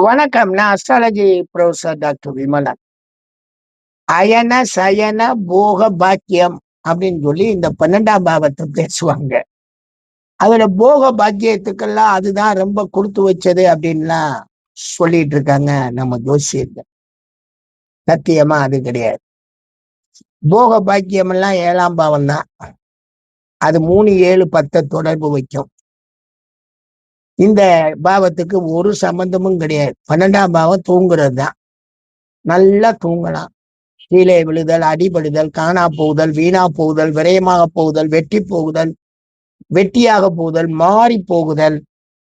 வணக்கம். நான் astrology professor doctor Vimalan. அயன, சயன, போக, பாக்கியம் அப்படின்னு சொல்லி இந்த 12ஆம் பாவத்தை பேசுவாங்க. அதுல போக பாக்கியத்துக்கெல்லாம் அதுதான் ரொம்ப கொடுத்து வச்சது அப்படின்லாம் சொல்லிட்டு இருக்காங்க நம்ம ஜோசியர்கள். சத்தியமா அது கிடையாது. போக பாக்கியம் எல்லாம் 7ஆம் பாவம் தான். அது 3, 7, 10 தொடர்பு வைக்கும். இந்த பாவத்துக்கு ஒரு சம்பந்தமும் கிடையாது. 12ஆம் பாவம் தூங்குறது தான். நல்லா தூங்கலாம். கீழே விழுதல், அடிபடுதல், காணா போகுதல், வீணா போகுதல், விரயமாக போகுதல், வெட்டி போகுதல், வெட்டியாக போகுதல், மாறி போகுதல்,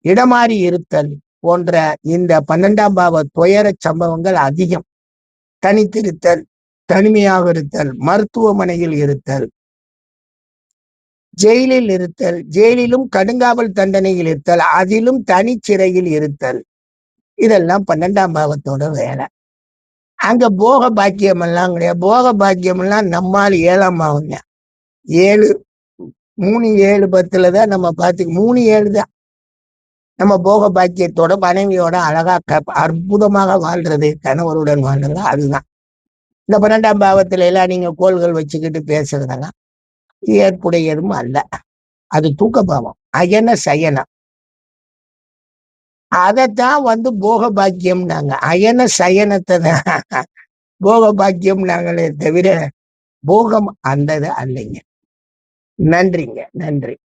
இடமாறி இருத்தல் போன்ற இந்த 12ஆம் பாவ துயர சம்பவங்கள் அதிகம். தனித்திருத்தல், தனிமையாக இருத்தல், மருத்துவமனையில் இருத்தல், ஜெயிலில் இருத்தல், ஜெயிலிலும் கடுங்காவல் தண்டனையில் இருத்தல், அதிலும் தனி சிறையில் இருத்தல், இதெல்லாம் 12ஆம் பாவத்தோட வேலை. அங்க போக பாக்கியம் எல்லாம் கிடையாது. போக பாக்கியம் எல்லாம் நம்மால் 7ஆம் பாவங்க. 7, 3, 7, 10 தான் நம்ம பார்த்து 3, 7 தான் நம்ம போக பாக்கியத்தோட மனைவியோட அழகா அற்புதமாக வாழ்றது, கணவருடன் வாழ்றது. அதுதான் இந்த 12ஆம் பாவத்துல எல்லாம் நீங்க கோள்கள் வச்சுக்கிட்டு பேசுறதெல்லாம் ஏற்புடையதும் அல்ல. அது தூக்க பாவம், அயன சயனம். அதைத்தான் போக பாக்கியம் நாங்க. அயன சயனத்தை தான் போக பாக்கியம் நாங்களே தவிர போகம் அந்த அல்லைங்க. நன்றிங்க, நன்றி.